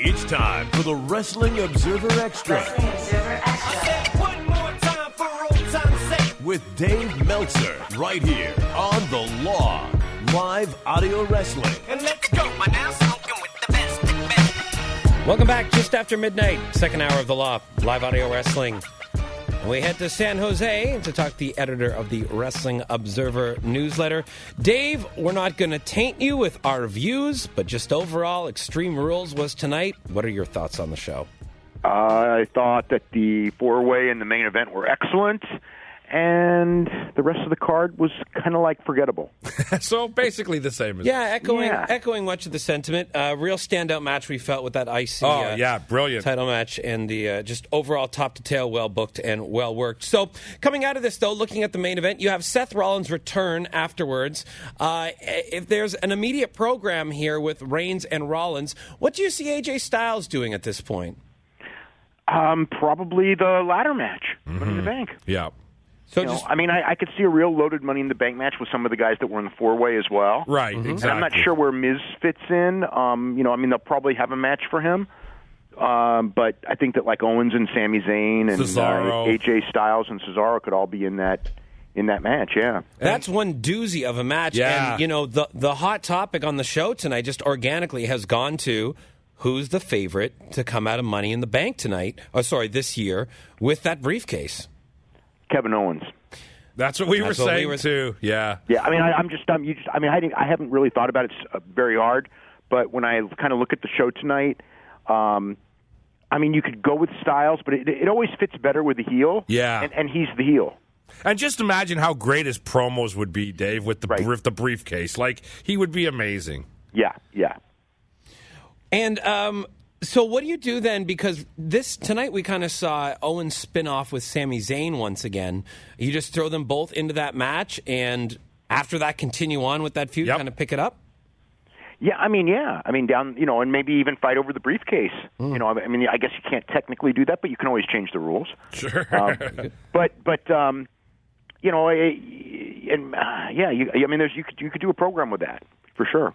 It's time for the Wrestling Observer Extra. Wrestling Observer Extra. One more time for old time's sake. With Dave Meltzer, right here on The Law. Live audio wrestling. And let's go. My now smoking with the best. Welcome back just after midnight, second hour of The Law, live audio wrestling. And we head to San Jose to talk to the editor of the Wrestling Observer newsletter. Dave, we're not going to taint you with our views, but just overall, Extreme Rules was tonight. What are your thoughts on the show? I thought that the four-way and the main event were excellent, and the rest of the card was kind of like forgettable. So basically the same as echoing much of the sentiment. Real standout match we felt with that IC brilliant title match, and the just overall top to tail well booked and well worked. So coming out of this though, looking at the main event, you have Seth Rollins return afterwards. If there's an immediate program here with Reigns and Rollins, what do you see AJ Styles doing at this point? Probably the ladder match, Money in the Bank. Yeah. So I could see a real loaded Money in the Bank match with some of the guys that were in the four-way as well. Right, exactly. And I'm not sure where Miz fits in. They'll probably have a match for him. But I think that like Owens and Sami Zayn and AJ Styles and Cesaro could all be in that match, yeah. That's one doozy of a match. Yeah. And, the hot topic on the show tonight just organically has gone to who's the favorite to come out of Money in the Bank this year with that briefcase. Kevin Owens. That's what we were saying too. Yeah. Yeah. I mean, I haven't really thought about it very hard, but when I kind of look at the show tonight, you could go with Styles, but it always fits better with the heel. Yeah. And he's the heel. And just imagine how great his promos would be, Dave, with the briefcase. Like, he would be amazing. Yeah. Yeah. And so what do you do then? Because tonight we kind of saw Owens spin off with Sami Zayn once again. You just throw them both into that match, and after that, continue on with that feud, kind of pick it up? Yeah, down, and maybe even fight over the briefcase. I guess you can't technically do that, but you can always change the rules. Sure. You could do a program with that, for sure.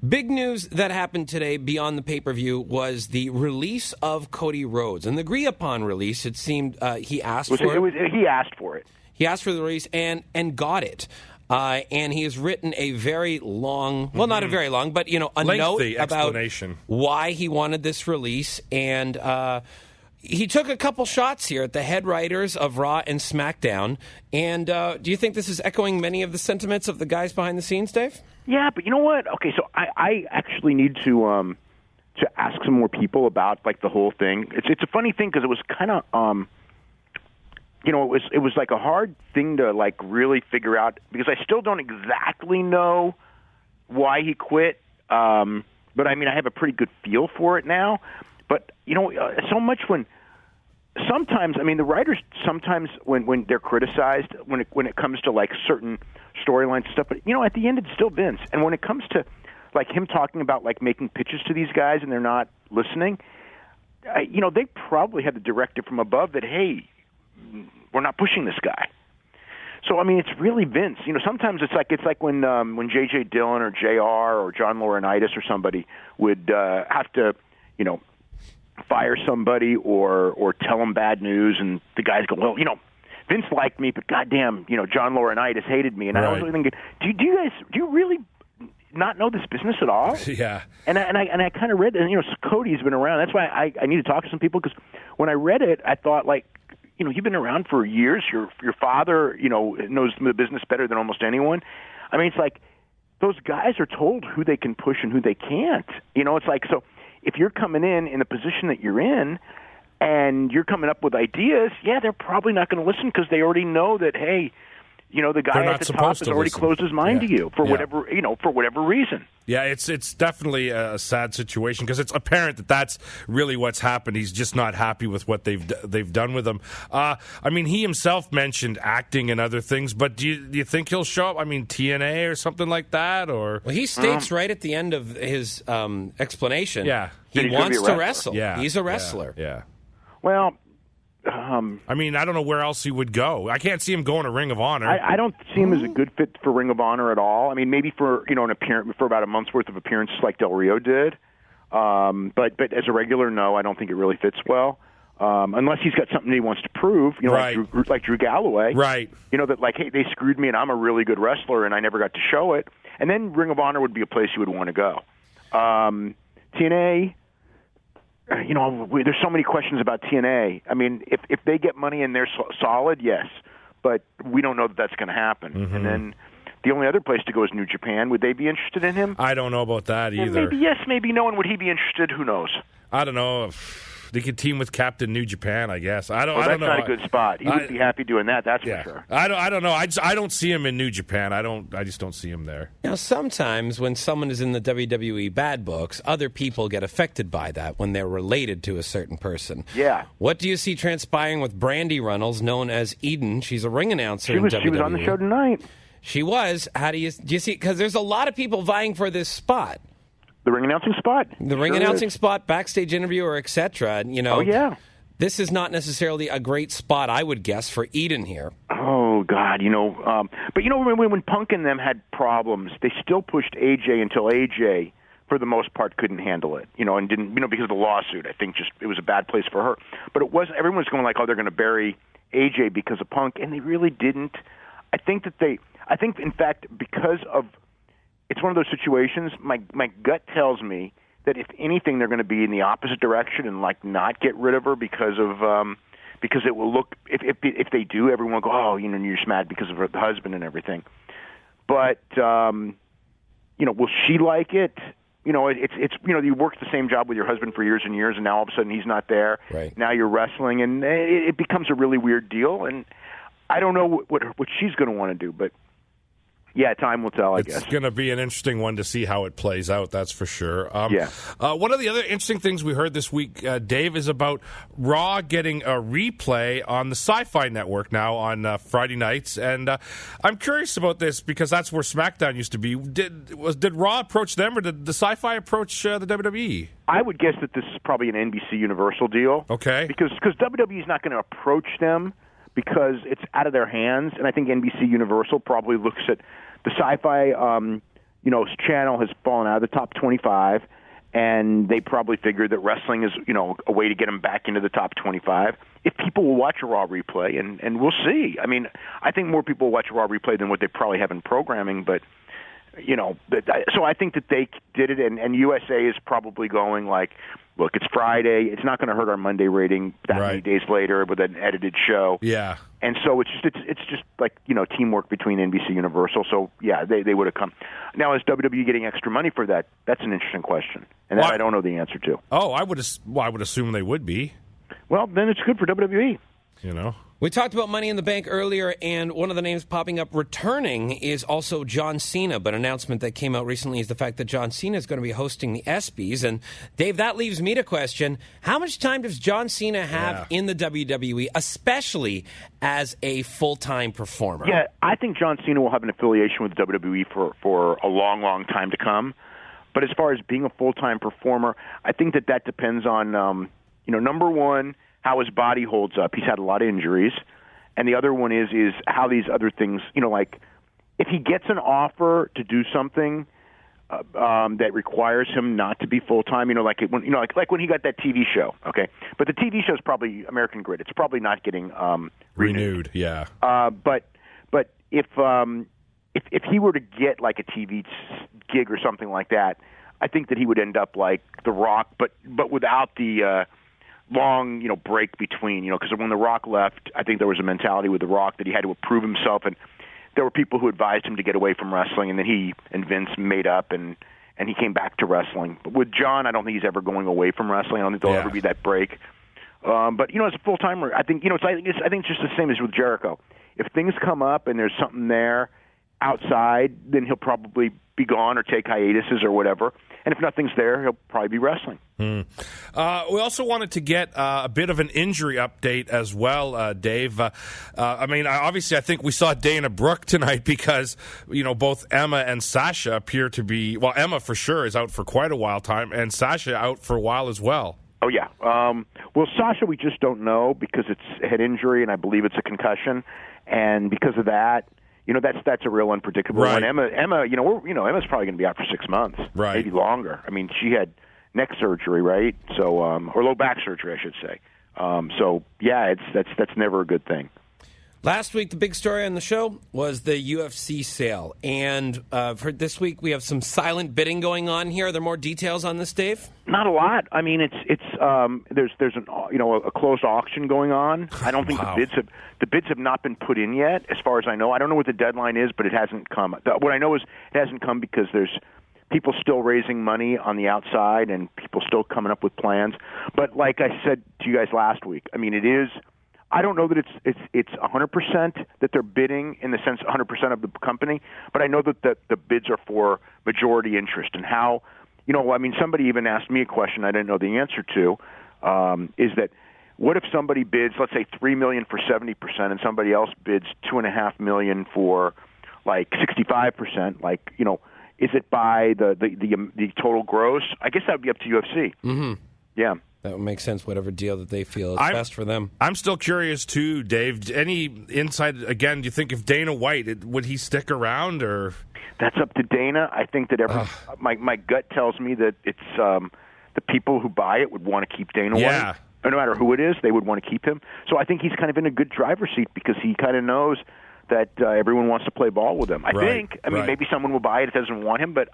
Big news that happened today beyond the pay-per-view was the release of Cody Rhodes. An agreed-upon release. It seemed he asked for it. He asked for it. He asked for the release and got it. And he has written a very long, well, not a very long, but, a note about why he wanted this release. And he took a couple shots here at the head writers of Raw and SmackDown. And do you think this is echoing many of the sentiments of the guys behind the scenes, Dave? Yeah, but you know what? Okay, so I actually need to ask some more people about like the whole thing. It's a funny thing because it was kind of it was like a hard thing to like really figure out because I still don't exactly know why he quit. But I have a pretty good feel for it now. But so much when sometimes the writers sometimes when they're criticized when it comes to like certain storylines and stuff, but at the end it's still Vince. And when it comes to like him talking about like making pitches to these guys and they're not listening, they probably had the directive from above that, hey, we're not pushing this guy. So it's really Vince. Sometimes it's like when J.J. Dillon or J.R. or John Laurinaitis or somebody would have to fire somebody or tell them bad news, and the guys go, well, Vince liked me, but goddamn, John Laurinaitis hated me. And I was really thinking, do you really not know this business at all? Yeah. And I kind of read, and Cody's been around. That's why I need to talk to some people, because when I read it, I thought like, you've been around for years. Your father, knows the business better than almost anyone. It's like those guys are told who they can push and who they can't. It's like, so if you're coming in the position that you're in and you're coming up with ideas, they're probably not going to listen because they already know that, hey, the guy at the top has already closed his mind to you for whatever reason. Yeah, it's definitely a sad situation because it's apparent that that's really what's happened. He's just not happy with what they've done with him. He himself mentioned acting and other things, but do you think he'll show up? TNA or something like that, or he states right at the end of his explanation. Yeah, he wants to wrestle. Yeah, he's a wrestler. Yeah. Well. I don't know where else he would go. I can't see him going to Ring of Honor. I don't see him as a good fit for Ring of Honor at all. Maybe for an appearance for about a month's worth of appearances like Del Rio did. But as a regular, no, I don't think it really fits well. Unless he's got something he wants to prove, right. like Drew Galloway. Right. That like, hey, they screwed me and I'm a really good wrestler and I never got to show it. And then Ring of Honor would be a place you would want to go. TNA, there's so many questions about TNA. I mean, if they get money and they're solid, yes. But we don't know that that's going to happen. Mm-hmm. And then the only other place to go is New Japan. Would they be interested in him? I don't know about that either. Maybe yes, maybe no. And would he be interested? Who knows? I don't know. They could team with Captain New Japan, I guess. I don't know. That's not a good spot. He would be happy doing that. That's for sure. I don't know. I don't see him in New Japan. I just don't see him there. Sometimes when someone is in the WWE bad books, other people get affected by that when they're related to a certain person. Yeah. What do you see transpiring with Brandi Runnels, known as Eden? She's a ring announcer in WWE. She was on the show tonight. She was. How do you see? Because there's a lot of people vying for this spot. The ring announcing spot? The ring announcing spot, backstage interviewer, etc. Oh, yeah. This is not necessarily a great spot, I would guess, for Eden here. Oh, God, but when Punk and them had problems, they still pushed AJ until AJ, for the most part, couldn't handle it, and didn't, because of the lawsuit. I think just it was a bad place for her. But everyone was going like, oh, they're going to bury AJ because of Punk, and they really didn't. I think, in fact, because of, it's one of those situations, my gut tells me that if anything, they're going to be in the opposite direction and like not get rid of her because it will look, if they do, everyone will go, oh, you're just mad because of her husband and everything. But will she like it? It's you worked the same job with your husband for years and years, and now all of a sudden he's not there. Right. Now you're wrestling, and it becomes a really weird deal. And I don't know what she's going to want to do, but. Yeah, time will tell, I guess. It's going to be an interesting one to see how it plays out, that's for sure. Yeah. One of the other interesting things we heard this week, Dave, is about Raw getting a replay on the Sci-Fi Network now on Friday nights. And I'm curious about this because that's where SmackDown used to be. Did Raw approach them or did the Sci-Fi approach the WWE? I would guess that this is probably an NBC Universal deal. Okay. Because WWE is not going to approach them because it's out of their hands. And I think NBC Universal probably looks at the Sci-Fi, channel has fallen out of the top 25, and they probably figured that wrestling is, a way to get them back into the top 25. If people will watch a Raw replay, and we'll see. I mean, I think more people watch a Raw replay than what they probably have in programming, but, so I think that they did it, and USA is probably going like, look, it's Friday. It's not going to hurt our Monday rating that many days later with an edited show. Yeah. And so it's just like, teamwork between NBC Universal. So, yeah, they would have come. Now, is WWE getting extra money for that? That's an interesting question. And that I don't know the answer to. Oh, I would assume they would be. Well, then it's good for WWE. We talked about Money in the Bank earlier, and one of the names popping up returning is also John Cena. But an announcement that came out recently is the fact that John Cena is going to be hosting the ESPYs. And, Dave, that leaves me to question, how much time does John Cena have in the WWE, especially as a full-time performer? Yeah, I think John Cena will have an affiliation with WWE for a long, long time to come. But as far as being a full-time performer, I think that depends on, number one, how his body holds up. He's had a lot of injuries. And the other one is how these other things, like if he gets an offer to do something that requires him not to be full-time, like when he got that TV show, okay? But the TV show is probably American Grid. It's probably not getting renewed. Yeah. But if he were to get like a TV gig or something like that, I think that he would end up like The Rock, but without the long, break between, because when The Rock left, I think there was a mentality with The Rock that he had to prove himself, and there were people who advised him to get away from wrestling, and then he and Vince made up, and he came back to wrestling. But with John, I don't think he's ever going away from wrestling. I don't think there'll ever be that break. But as a full timer, I think I think it's just the same as with Jericho. If things come up and there's something there outside, then he'll probably be gone or take hiatuses or whatever. And if nothing's there, he'll probably be wrestling. We also wanted to get a bit of an injury update as well, Dave. Obviously, I think we saw Dana Brooke tonight because, both Emma and Sasha appear to be, well, Emma for sure is out for quite a while time, and Sasha out for a while as well. Oh, yeah. Well, Sasha, we just don't know because it's a head injury, and I believe it's a concussion. And because of that, that's a real unpredictable one. Emma, Emma's probably going to be out for 6 months, maybe longer. I mean, she had neck surgery, right? So or low back surgery, I should say. So yeah, that's never a good thing. Last week, the big story on the show was the UFC sale. And for this week, we have some silent bidding going on here. Are there more details on this, Dave? Not a lot. I mean, there's an a closed auction going on. I don't think the bids have not been put in yet, as far as I know. I don't know what the deadline is, but it hasn't come. What I know is it hasn't come because there's people still raising money on the outside and people still coming up with plans. But like I said to you guys last week, I mean, it is. I don't know that it's 100% that they're bidding in the sense 100% of the company, but I know that the bids are for majority interest. And how, I mean, somebody even asked me a question I didn't know the answer to, is that what if somebody bids, let's say, $3 million for 70%, and somebody else bids $2.5 million for like 65%? Like, is it by the total gross? I guess that would be up to UFC. Mm-hmm. Yeah. That would make sense, whatever deal that they feel is best for them. I'm still curious, too, Dave. Any insight, again, do you think if Dana White, would he stick around? Or that's up to Dana. I think that my gut tells me that it's the people who buy it would want to keep Dana White. No matter who it is, they would want to keep him. So I think he's kind of in a good driver's seat because he kind of knows that everyone wants to play ball with him. I mean, maybe someone will buy it if doesn't want him, but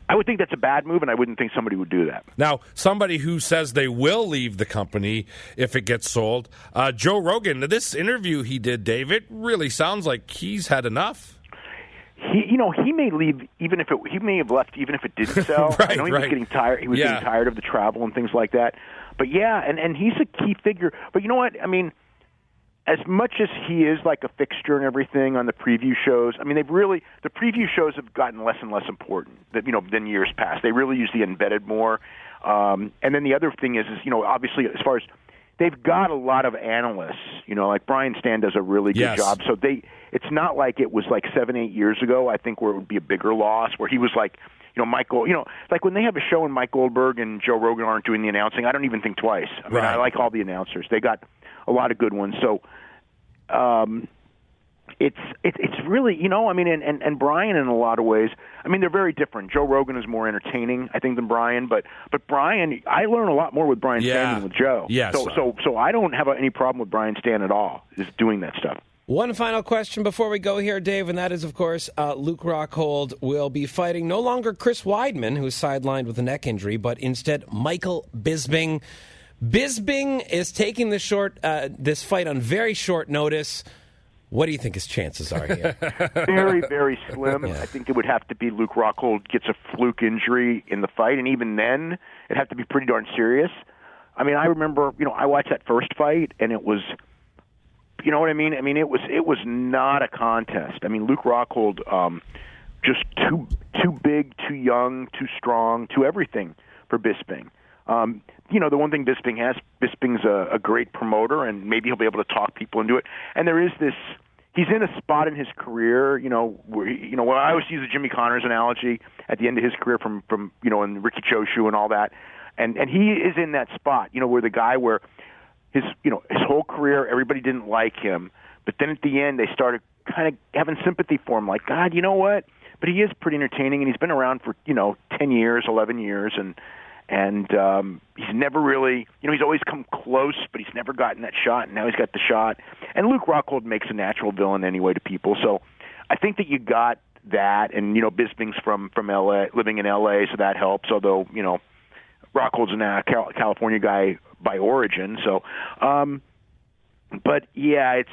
I would think that's a bad move, and I wouldn't think somebody would do that. Now, somebody who says they will leave the company if it gets sold, Joe Rogan, this interview he did, Dave, it really sounds like he's had enough. He may leave even if he may have left even if it didn't sell. I know he was getting tired. He was getting tired of the travel and things like that. But yeah, and he's a key figure. But you know what? I mean, as much as he is like a fixture and everything on the preview shows, I mean, the preview shows have gotten less and less important than years past. They really use the embedded more. And then the other thing is obviously as far as they've got a lot of analysts, like Brian Stan does a really good job. So it's not like it was like 7-8 years ago, I think, where it would be a bigger loss, where he was like, Michael, like when they have a show and Mike Goldberg and Joe Rogan aren't doing the announcing, I don't even think twice. I mean, I like all the announcers. They got a lot of good ones. So it's really, I mean, and Brian in a lot of ways, I mean, they're very different. Joe Rogan is more entertaining, I think, than Brian, but Brian, I learn a lot more with Brian Stan than with Joe. Yes. So I don't have any problem with Brian Stan at all, is doing that stuff. One final question before we go here, Dave, and that is, of course, Luke Rockhold will be fighting no longer Chris Weidman, who's sidelined with a neck injury, but instead Michael Bisping. Bisping is taking this fight on very short notice. What do you think his chances are here? Very, very slim. Yeah. I think it would have to be Luke Rockhold gets a fluke injury in the fight, and even then, it'd have to be pretty darn serious. I mean, I remember, I watched that first fight, and it was, you know what I mean? I mean, it was not a contest. I mean, Luke Rockhold, just too big, too young, too strong, too everything for Bisping. The one thing Bisping's a great promoter, and maybe he'll be able to talk people into it. And there is this, he's in a spot in his career, where, I always use the Jimmy Connors analogy at the end of his career from and Ricky Choshu and all that. And he is in that spot, where the guy where his whole career, everybody didn't like him. But then at the end, they started kind of having sympathy for him, like, God, you know what? But he is pretty entertaining, and he's been around for, 10 years, 11 years, and he's never really, he's always come close, but he's never gotten that shot, and now he's got the shot. And Luke Rockhold makes a natural villain anyway to people, so I think that you got that, and, Bisping's from L.A., living in L.A., so that helps, although, Rockhold's a California guy by origin, so, but, yeah, it's,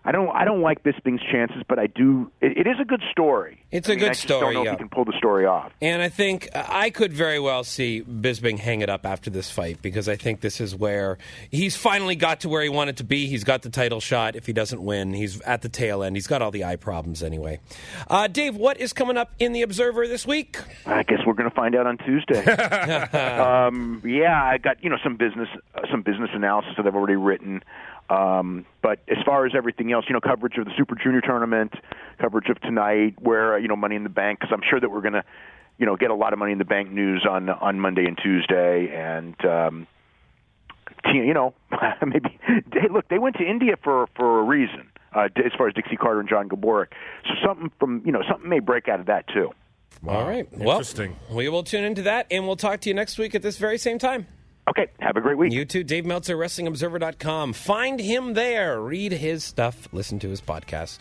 I don't like Bisping's chances, but I do. It is a good story. It's a good story. I don't know if he can pull the story off. And I think I could very well see Bisping hang it up after this fight, because I think this is where he's finally got to where he wanted to be. He's got the title shot. If he doesn't win, he's at the tail end. He's got all the eye problems anyway. Dave, what is coming up in the Observer this week? I guess we're going to find out on Tuesday. I got some business analysis that I've already written. But as far as everything else, coverage of the Super Junior tournament, coverage of tonight, where, Money in the Bank, because I'm sure that we're going to, get a lot of Money in the Bank news on Monday and Tuesday. And, maybe, hey, look, they went to India for a reason, as far as Dixie Carter and John Gaborick. So something may break out of that too. Wow. All right. Interesting. Well, we will tune into that, and we'll talk to you next week at this very same time. Okay, have a great week. You too, Dave Meltzer, WrestlingObserver.com. Find him there. Read his stuff. Listen to his podcast.